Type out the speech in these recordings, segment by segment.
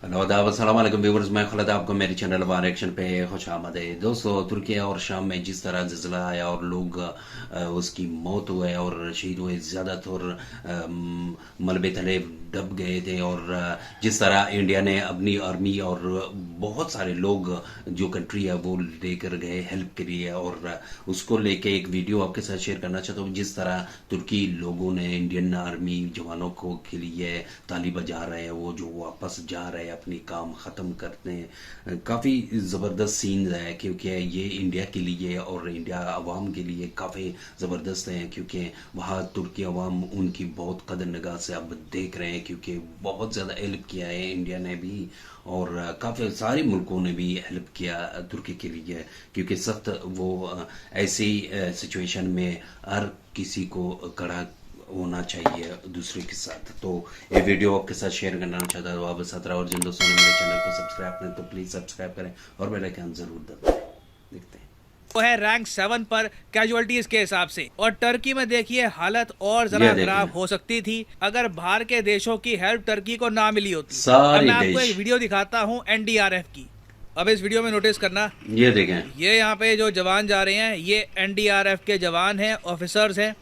अस्सलाम वालेकुम व्यूवर्स, मैं खालिद आपको मेरे चैनल वन एक्शन पे खुशामदीद। दोस्तों, तुर्की और शाम में जिस तरह ज़िलज़ला आया और लोग उसकी मौत हुए और शहीद हुए, ज़्यादातर मलबे तले दब गए थे। और जिस तरह इंडिया ने अपनी आर्मी और बहुत सारे लोग जो कंट्री है वो लेकर गए हेल्प के लिए, और उसको लेके एक वीडियो आपके साथ शेयर करना चाहता हूँ। जिस तरह तुर्की लोगों ने इंडियन आर्मी जवानों को के लिए ताली बजा रहे हैं, वो जो वापस जा रहे हैं अपनी काम ख़त्म करते हैं, काफ़ी ज़बरदस्त सीन है। क्योंकि ये इंडिया के लिए और इंडिया आवाम के लिए काफ़ी ज़बरदस्त है, क्योंकि वहाँ तुर्की आवाम उनकी बहुत कदर निगाह से अब देख रहे हैं, क्योंकि बहुत ज़्यादा हेल्प किया है इंडिया ने भी, और काफ़ी सारे मुल्कों ने भी हेल्प किया तुर्की के लिए। क्योंकि सख्त वो ऐसी सिचुएशन में हर किसी को कड़ा होना चाहिए दूसरे के साथ। तो ये वीडियो आपके साथ शेयर करना चाहता हूँ। आप 17 और जिन दोस्तों ने मेरे चैनल को सब्सक्राइब करें तो प्लीज़ सब्सक्राइब करें और बेल आइकन जरूर दबाएं। देखते हैं। वो है रैंक 7 पर कैजुअलिटीज के हिसाब से। और टर्की में देखिए हालत और जरा खराब हो सकती थी अगर बाहर के देशों की हेल्प टर्की को ना मिली होती। अब सारे मैं आपको देश एक वीडियो दिखाता हूँ एनडीआरएफ की। अब इस वीडियो में नोटिस करना, ये देखें, ये यहाँ पे जो जवान जा रहे हैं ये एनडीआरएफ के जवान हैं, ऑफिसर्स हैं।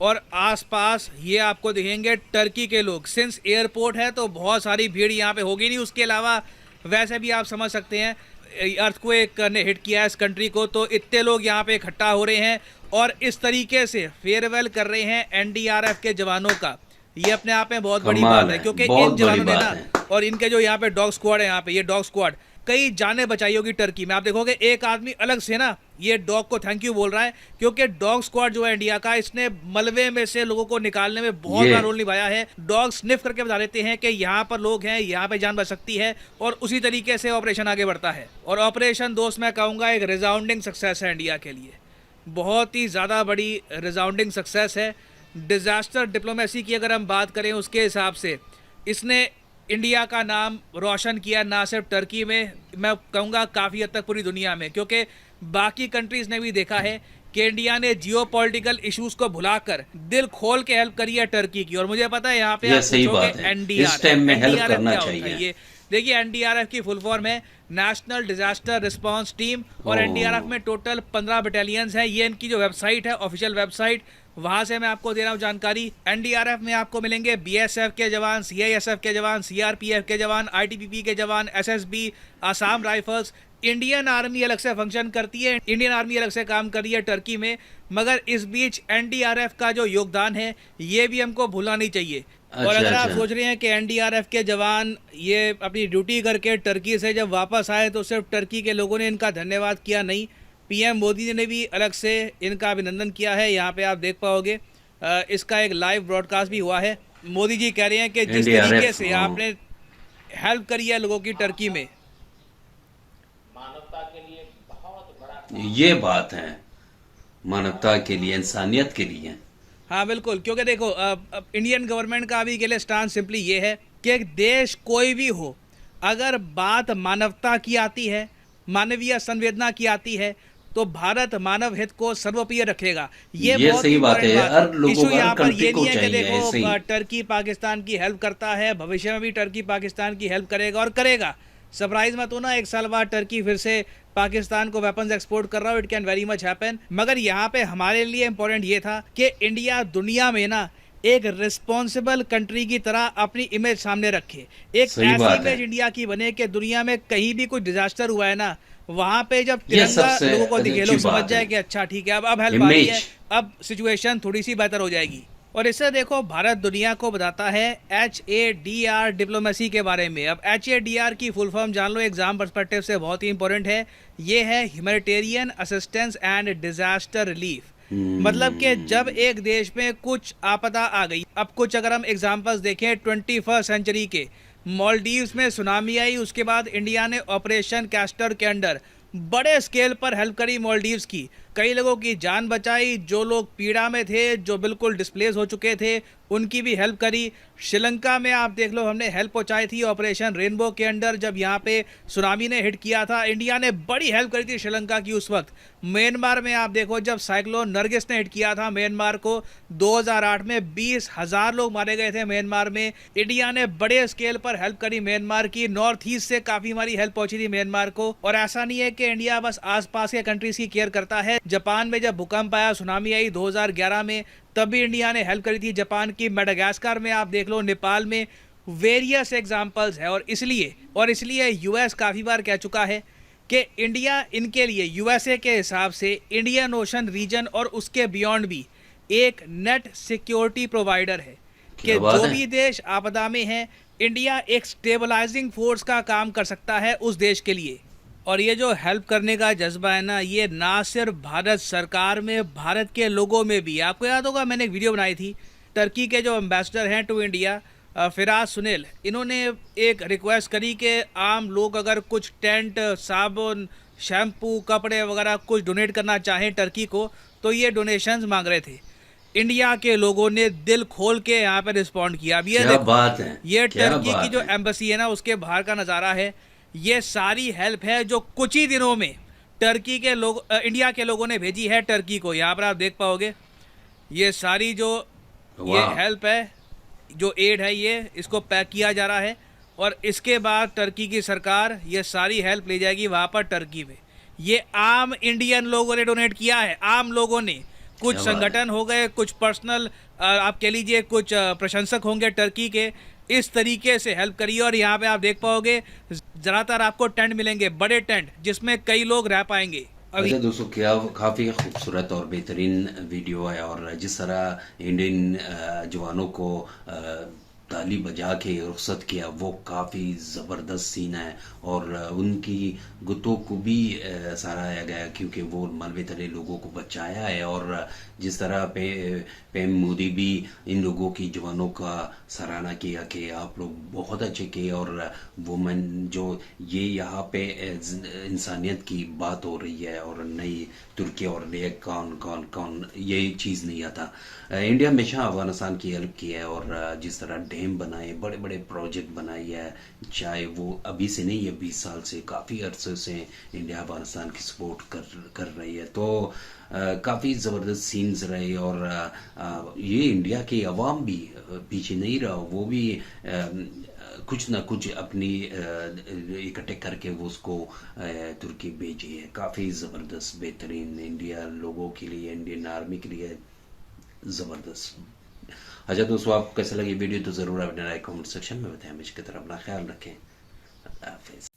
और आसपास ये आपको दिखेंगे टर्की के लोग। सिंस एयरपोर्ट है तो बहुत सारी भीड़ यहाँ पे होगी नहीं। उसके अलावा वैसे भी आप समझ सकते हैं अर्थक्वेक ने हिट किया है इस कंट्री को, तो इतने लोग यहाँ पे इकट्ठा हो रहे हैं और इस तरीके से फेयरवेल कर रहे हैं एनडीआरएफ के जवानों का। ये अपने आप में बहुत बड़ी बात है, क्योंकि इन जवानों ने ना, और इनके जो यहाँ पे डॉग स्क्वाड है, यहाँ पे ये डॉग स्क्वाड कई जानें बचाई होगी टर्की में। आप देखोगे एक आदमी अलग से ना ये डॉग को थैंक यू बोल रहा है, क्योंकि डॉग स्क्वाड जो है इंडिया का, इसने मलबे में से लोगों को निकालने में बहुत बड़ा रोल निभाया है। डॉग स्निफ करके बता देते हैं कि यहाँ पर लोग हैं, यहाँ पे जान बच सकती है, और उसी तरीके से ऑपरेशन आगे बढ़ता है। और ऑपरेशन दोस्त मैं कहूँगा एक रिजाउंडिंग सक्सेस है इंडिया के लिए, बहुत ही ज़्यादा बड़ी रिजाउंडिंग सक्सेस है। डिज़ास्टर डिप्लोमेसी की अगर हम बात करें उसके हिसाब से इसने इंडिया का नाम रोशन किया, ना सिर्फ टर्की में, मैं कहूँगा काफ़ी हद तक पूरी दुनिया में। क्योंकि बाकी कंट्रीज़ ने भी देखा है कि इंडिया ने जियो पॉलिटिकल इशूज़ को भुलाकर दिल खोल के हेल्प करी है टर्की की। और मुझे पता है यहाँ पे आप पूछोगे एनडीआरएफ क्या होता है। ये देखिए, एनडीआरएफ की फुल फॉर्म है नेशनल डिजास्टर रिस्पांस टीम, और एनडीआरएफ में टोटल 15 बटालियंस हैं। ये इनकी जो वेबसाइट है, ऑफिशियल वेबसाइट, वहां से मैं आपको दे रहा हूं जानकारी। एनडीआरएफ में आपको मिलेंगे बीएसएफ के जवान, सीआईएसएफ के जवान, सीआरपीएफ के जवान, आईटीबीपी के जवान, SSB, Assam rifles. Indian army अलग से फंक्शन करती है, इंडियन आर्मी अलग से काम कर रही है टर्की में, मगर इस बीच एनडीआरएफ का जो योगदान है ये भी हमको भूलना नहीं चाहिए। और अगर आप सोच रहे हैं कि एनडीआरएफ के जवान ये अपनी ड्यूटी करके टर्की से जब वापस आए तो सिर्फ टर्की के लोगों ने इनका धन्यवाद किया, नहीं, पीएम मोदी ने भी अलग से इनका अभिनंदन किया है। यहाँ पे आप देख पाओगे इसका एक लाइव ब्रॉडकास्ट भी हुआ है। मोदी जी कह रहे हैं कि जिस तरीके से आपने हेल्प करी है लोगों की टर्की में, मानवता के लिए बहुत बड़ा, ये बात है, मानवता के लिए, इंसानियत के लिए। हाँ बिल्कुल। क्योंकि देखो अब इंडियन गवर्नमेंट का अभी के लिए स्टांस सिंपली ये है कि एक देश कोई भी हो, अगर बात मानवता की आती है, मानवीय संवेदना की आती है, तो भारत मानव हित को सर्वोपरि रखेगा। ये बहुत सही बात है। हर इशू यहाँ पर ये नहीं है कि देखो टर्की पाकिस्तान की हेल्प करता है, भविष्य में भी टर्की पाकिस्तान की हेल्प करेगा और करेगा। सरप्राइज मत होना, एक साल बाद टर्की फिर से पाकिस्तान को वेपन्स एक्सपोर्ट कर रहा हो, it can very much happen. मगर यहाँ पे हमारे लिए इंपॉर्टेंट ये था कि इंडिया दुनिया में ना एक रिस्पॉन्सिबल कंट्री की तरह अपनी इमेज सामने रखे। एक ऐसी इमेज इंडिया की बने कि दुनिया में कहीं भी कोई डिजास्टर हुआ है ना, वहां पे जब तिरंगा लोगों को दिखे, लोग समझ जाए कि अच्छा ठीक है अब हेल्प आ रही है, अब सिचुएशन थोड़ी सी बेहतर हो जाएगी। और इससे देखो भारत दुनिया को बताता है HADR डिप्लोमेसी के बारे में। अब HADR की फुल फॉर्म जान लो, एग्जाम पर्सपेक्टिव से बहुत ही इंपॉर्टेंट है। ये है humanitarian assistance and disaster relief. मतलब कि जब एक देश में कुछ आपदा आ गई, अब कुछ अगर हम एग्जांपल्स देखें 21वीं सेंचुरी के, मालदीव्स में सुनामी आई, उसके बाद इंडिया ने ऑपरेशन कैस्टर के अंडर बड़े स्केल पर हेल्प करी मालदीव्स की। कई लोगों की जान बचाई, जो लोग पीड़ा में थे, जो बिल्कुल डिस्प्लेस हो चुके थे, उनकी भी हेल्प करी। श्रीलंका में आप देख लो, हमने हेल्प पहुंचाई थी ऑपरेशन रेनबो के अंडर, जब यहाँ पे सुनामी ने हिट किया था, इंडिया ने बड़ी हेल्प करी थी श्रीलंका की उस वक्त। म्यांमार में आप देखो, जब साइक्लोन नरगिस ने हिट किया था म्यांमार को, 2008 में 20,000 लोग मारे गए थे म्यांमार में। इंडिया ने बड़े स्केल पर हेल्प करी म्यांमार की, नॉर्थ ईस्ट से काफ़ी हमारी हेल्प पहुंची थी म्यांमार को। और ऐसा नहीं है कि इंडिया बस आसपास के कंट्रीज की केयर करता है। जापान में जब भूकंप आया, सुनामी आई 2011 में, तब भी इंडिया ने हेल्प करी थी जापान की। मेडागास्कर में आप देख लो, नेपाल में, वेरियस एग्जांपल्स है। और इसलिए यूएस काफ़ी बार कह चुका है कि इंडिया इनके लिए, यूएसए के हिसाब से, इंडियन ओशन रीजन और उसके बियॉन्ड भी एक नेट सिक्योरिटी प्रोवाइडर है कि जो भी देश आपदा में है, इंडिया एक स्टेबलाइजिंग फोर्स का काम कर सकता है उस देश के लिए। और ये जो हेल्प करने का जज्बा है ना, ये ना सिर्फ भारत सरकार में, भारत के लोगों में भी। आपको याद होगा, मैंने एक वीडियो बनाई थी, टर्की के जो एम्बेसडर हैं टू इंडिया, फिराज सुनील, इन्होंने एक रिक्वेस्ट करी कि आम लोग अगर कुछ टेंट, साबुन, शैम्पू, कपड़े वगैरह कुछ डोनेट करना चाहें टर्की को, तो ये डोनेशंस मांग रहे थे। इंडिया के लोगों ने दिल खोल के यहाँ पे रिस्पॉन्ड किया। अब ये देखो, बात है, ये टर्की की जो एम्बेसी है ना, उसके बाहर का नज़ारा है। ये सारी हेल्प है जो कुछ ही दिनों में टर्की के लोग, इंडिया के लोगों ने भेजी है टर्की को। यहाँ पर आप देख पाओगे, ये सारी जो ये हेल्प है, जो एड है, ये इसको पैक किया जा रहा है। और इसके बाद टर्की की सरकार ये सारी हेल्प ले जाएगी वहाँ पर टर्की में। ये आम इंडियन लोगों ने डोनेट किया है, आम लोगों ने। कुछ संगठन हो गए, कुछ पर्सनल, आप कह लीजिए कुछ प्रशंसक होंगे टर्की के, इस तरीके से हेल्प करिए। और यहाँ पे आप देख पाओगे, ज़्यादातर आपको टेंट मिलेंगे, बड़े टेंट, जिसमें कई लोग रह पाएंगे। अच्छा दोस्तों, क्या काफ़ी खूबसूरत और बेहतरीन वीडियो है। और जिस तरह इंडियन जवानों को ताली बजा के रुखसत किया, वो काफ़ी ज़बरदस्त सीन है। और उनकी गुतों को भी सराहाया गया, क्योंकि वो मलबे तले लोगों को बचाया है। और जिस तरह पीएम मोदी भी इन लोगों की जवानों का सराहना किया कि आप लोग बहुत अच्छे किए। और वुमेन जो ये यहाँ पे इंसानियत की बात हो रही है, और नई तुर्की और ये कौन ये चीज़ नहीं आता। इंडिया हमेशा अफगानिस्तान की हेल्प की है, और जिस तरह डैम बनाए, बड़े बड़े प्रोजेक्ट बनाई है, चाहे वो अभी से नहीं है, 20 साल से, काफ़ी अरसे से इंडिया अफगानिस्तान की सपोर्ट कर रही है। तो काफ़ी ज़बरदस्त सीन्स रहे। और ये इंडिया की अवाम भी पीछे नहीं रहा, वो भी कुछ ना कुछ अपनी इकट्ठे करके वो उसको तुर्की भेजी है। काफ़ी ज़बरदस्त, बेहतरीन, इंडिया लोगों के लिए, इंडियन आर्मी के लिए ज़बरदस्त। अच्छा दोस्तों, आपको कैसा लगी वीडियो तो ज़रूर अपने राय कमेंट सेक्शन में बताएं। हमेशा की तरह अपना ख्याल रखें। अल्लाह हाफिज़।